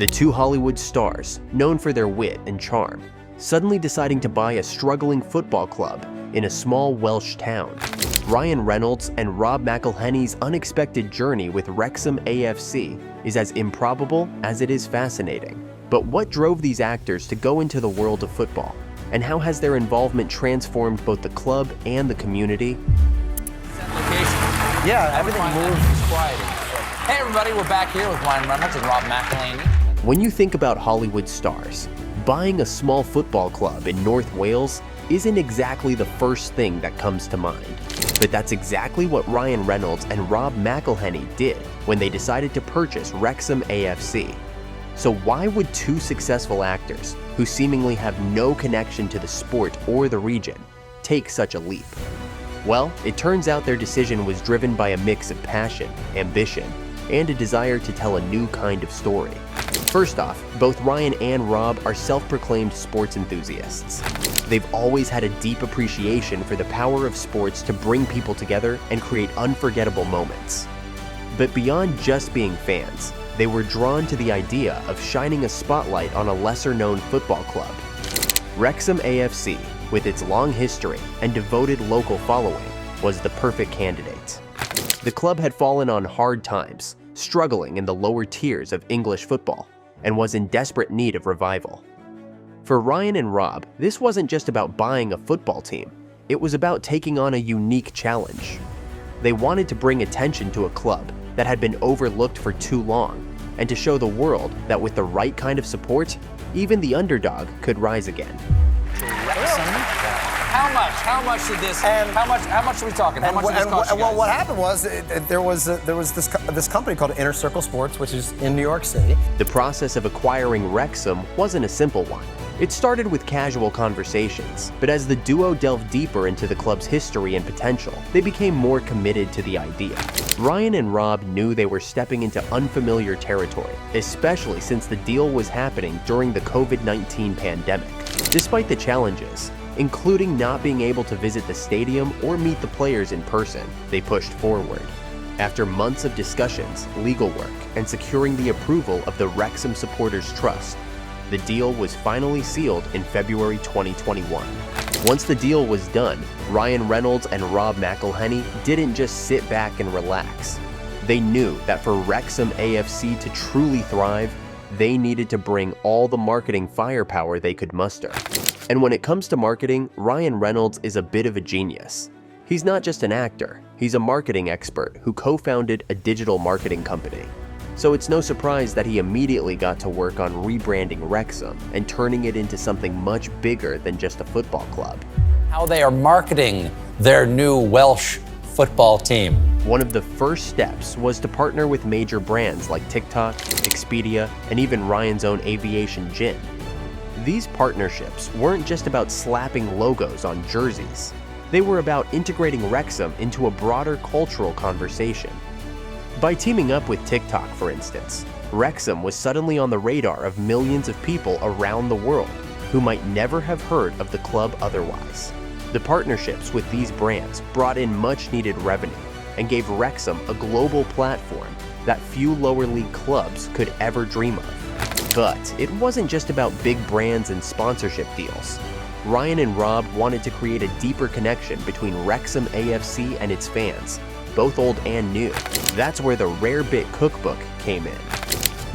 The two Hollywood stars, known for their wit and charm, suddenly deciding to buy a struggling football club in a small Welsh town. Ryan Reynolds and Rob McElhenney's unexpected journey with Wrexham AFC is as improbable as it is fascinating. But what drove these actors to go into the world of football? And how has their involvement transformed both the club and the community? Yeah, everything moves. Hey everybody, we're back here with Ryan Reynolds and Rob McElhenney. When you think about Hollywood stars, buying a small football club in North Wales isn't exactly the first thing that comes to mind. But that's exactly what Ryan Reynolds and Rob McElhenney did when they decided to purchase Wrexham AFC. So why would two successful actors, who seemingly have no connection to the sport or the region, take such a leap? Well, it turns out their decision was driven by a mix of passion, ambition, and a desire to tell a new kind of story. First off, both Ryan and Rob are self-proclaimed sports enthusiasts. They've always had a deep appreciation for the power of sports to bring people together and create unforgettable moments. But beyond just being fans, they were drawn to the idea of shining a spotlight on a lesser-known football club. Wrexham AFC, with its long history and devoted local following, was the perfect candidate. The club had fallen on hard times, struggling in the lower tiers of English football, and was in desperate need of revival. For Ryan and Rob, this wasn't just about buying a football team, it was about taking on a unique challenge. They wanted to bring attention to a club that had been overlooked for too long, and to show the world that with the right kind of support, even the underdog could rise again. How much did this? And how much are we talking? How much did this cost you guys? Well, what happened was there was this company called Inner Circle Sports, which is in New York City. The process of acquiring Wrexham wasn't a simple one. It started with casual conversations, but as the duo delved deeper into the club's history and potential, they became more committed to the idea. Ryan and Rob knew they were stepping into unfamiliar territory, especially since the deal was happening during the COVID-19 pandemic. Despite the challenges, including not being able to visit the stadium or meet the players in person, they pushed forward. After months of discussions, legal work, and securing the approval of the Wrexham Supporters Trust, the deal was finally sealed in February 2021. Once the deal was done, Ryan Reynolds and Rob McElhenney didn't just sit back and relax. They knew that for Wrexham AFC to truly thrive, they needed to bring all the marketing firepower they could muster. And when it comes to marketing, Ryan Reynolds is a bit of a genius. He's not just an actor, he's a marketing expert who co-founded a digital marketing company. So it's no surprise that he immediately got to work on rebranding Wrexham and turning it into something much bigger than just a football club. How they are marketing their new Welsh football team. One of the first steps was to partner with major brands like TikTok, Expedia, and even Ryan's own aviation gin. These partnerships weren't just about slapping logos on jerseys. They were about integrating Wrexham into a broader cultural conversation. By teaming up with TikTok, for instance, Wrexham was suddenly on the radar of millions of people around the world who might never have heard of the club otherwise. The partnerships with these brands brought in much-needed revenue and gave Wrexham a global platform that few lower league clubs could ever dream of. But it wasn't just about big brands and sponsorship deals. Ryan and Rob wanted to create a deeper connection between Wrexham AFC and its fans, both old and new. That's where the Rare Bit Cookbook came in.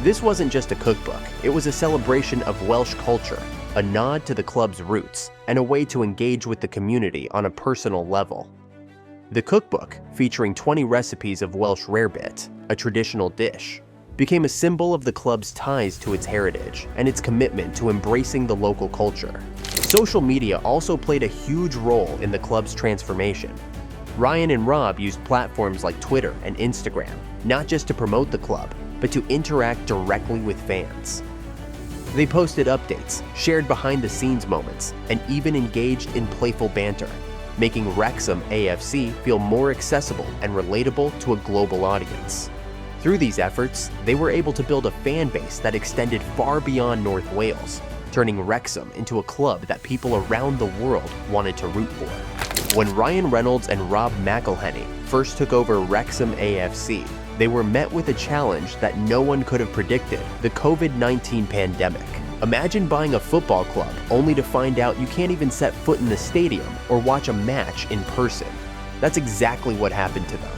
This wasn't just a cookbook, it was a celebration of Welsh culture, a nod to the club's roots, and a way to engage with the community on a personal level. The cookbook, featuring 20 recipes of Welsh rarebit, a traditional dish, became a symbol of the club's ties to its heritage and its commitment to embracing the local culture. Social media also played a huge role in the club's transformation. Ryan and Rob used platforms like Twitter and Instagram, not just to promote the club, but to interact directly with fans. They posted updates, shared behind-the-scenes moments, and even engaged in playful banter, making Wrexham AFC feel more accessible and relatable to a global audience. Through these efforts, they were able to build a fan base that extended far beyond North Wales, turning Wrexham into a club that people around the world wanted to root for. When Ryan Reynolds and Rob McElhenney first took over Wrexham AFC, they were met with a challenge that no one could have predicted: the COVID-19 pandemic. Imagine buying a football club only to find out you can't even set foot in the stadium or watch a match in person. That's exactly what happened to them.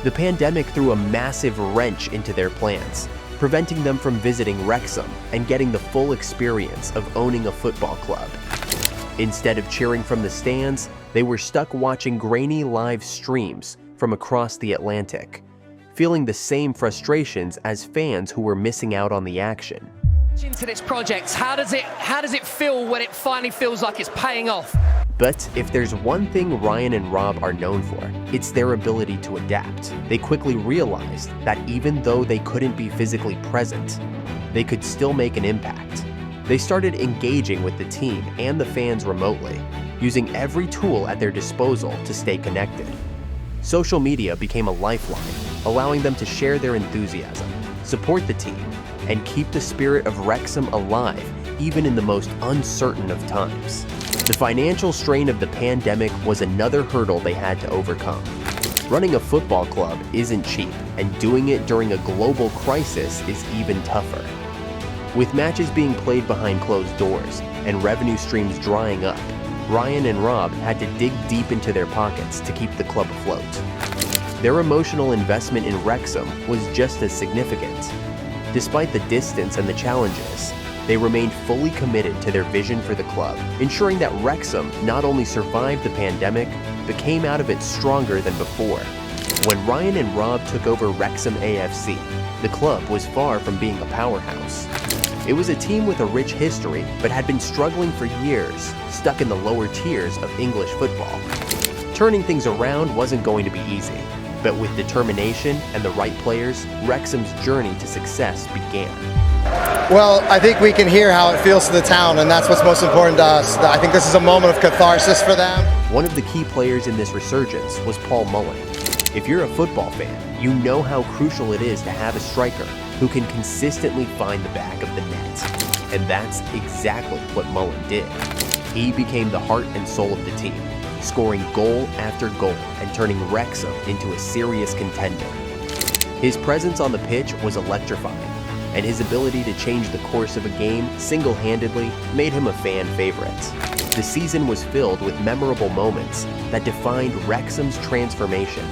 The pandemic threw a massive wrench into their plans, preventing them from visiting Wrexham and getting the full experience of owning a football club. Instead of cheering from the stands, they were stuck watching grainy live streams from across the Atlantic, feeling the same frustrations as fans who were missing out on the action. Into this project, how does it feel when it finally feels like it's paying off? But if there's one thing Ryan and Rob are known for, it's their ability to adapt. They quickly realized that even though they couldn't be physically present, they could still make an impact. They started engaging with the team and the fans remotely, using every tool at their disposal to stay connected. Social media became a lifeline, allowing them to share their enthusiasm, support the team, and keep the spirit of Wrexham alive even in the most uncertain of times. The financial strain of the pandemic was another hurdle they had to overcome. Running a football club isn't cheap, and doing it during a global crisis is even tougher. With matches being played behind closed doors and revenue streams drying up, Ryan and Rob had to dig deep into their pockets to keep the club afloat. Their emotional investment in Wrexham was just as significant. Despite the distance and the challenges, they remained fully committed to their vision for the club, ensuring that Wrexham not only survived the pandemic, but came out of it stronger than before. When Ryan and Rob took over Wrexham AFC, the club was far from being a powerhouse. It was a team with a rich history, but had been struggling for years, stuck in the lower tiers of English football. Turning things around wasn't going to be easy, but with determination and the right players, Wrexham's journey to success began. Well, I think we can hear how it feels to the town, and that's what's most important to us. I think this is a moment of catharsis for them. One of the key players in this resurgence was Paul Mullen. If you're a football fan, you know how crucial it is to have a striker who can consistently find the back of the net. And that's exactly what Mullen did. He became the heart and soul of the team, scoring goal after goal and turning Wrexham into a serious contender. His presence on the pitch was electrifying, and his ability to change the course of a game single-handedly made him a fan favorite. The season was filled with memorable moments that defined Wrexham's transformation.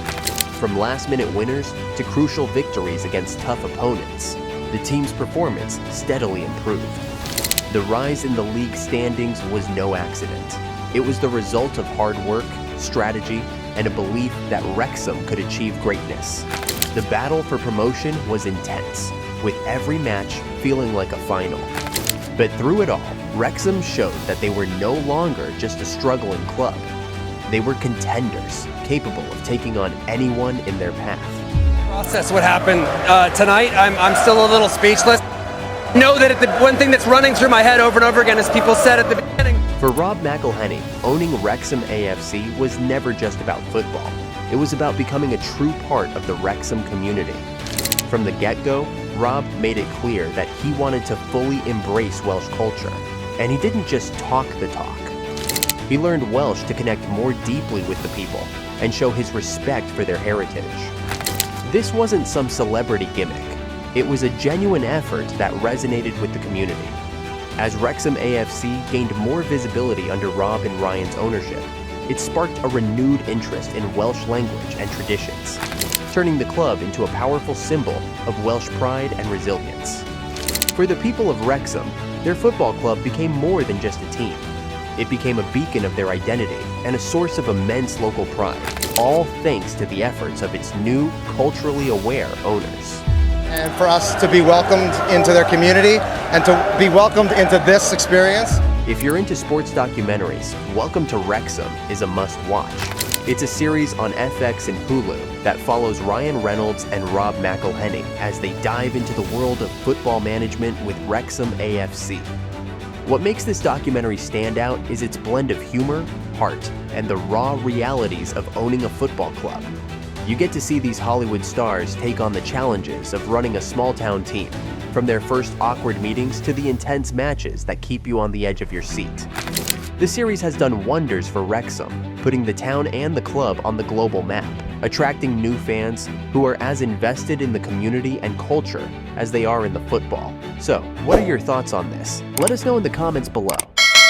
From last-minute winners to crucial victories against tough opponents, the team's performance steadily improved. The rise in the league standings was no accident. It was the result of hard work, strategy, and a belief that Wrexham could achieve greatness. The battle for promotion was intense, with every match feeling like a final. But through it all, Wrexham showed that they were no longer just a struggling club. They were contenders, capable of taking on anyone in their path. Process what happened tonight. I'm still a little speechless. Know that the one thing that's running through my head over and over again, as people said at the beginning. For Rob McElhenny, owning Wrexham AFC was never just about football. It was about becoming a true part of the Wrexham community. From the get-go, Rob made it clear that he wanted to fully embrace Welsh culture, and he didn't just talk the talk. He learned Welsh to connect more deeply with the people and show his respect for their heritage. This wasn't some celebrity gimmick. It was a genuine effort that resonated with the community. As Wrexham AFC gained more visibility under Rob and Ryan's ownership, it sparked a renewed interest in Welsh language and traditions, turning the club into a powerful symbol of Welsh pride and resilience. For the people of Wrexham, their football club became more than just a team. It became a beacon of their identity and a source of immense local pride, all thanks to the efforts of its new, culturally aware owners. And for us to be welcomed into their community and to be welcomed into this experience. If you're into sports documentaries, Welcome to Wrexham is a must-watch. It's a series on FX and Hulu that follows Ryan Reynolds and Rob McElhenney as they dive into the world of football management with Wrexham AFC. What makes this documentary stand out is its blend of humor, heart, and the raw realities of owning a football club. You get to see these Hollywood stars take on the challenges of running a small-town team, from their first awkward meetings to the intense matches that keep you on the edge of your seat. The series has done wonders for Wrexham, putting the town and the club on the global map, attracting new fans who are as invested in the community and culture as they are in the football. So, what are your thoughts on this? Let us know in the comments below.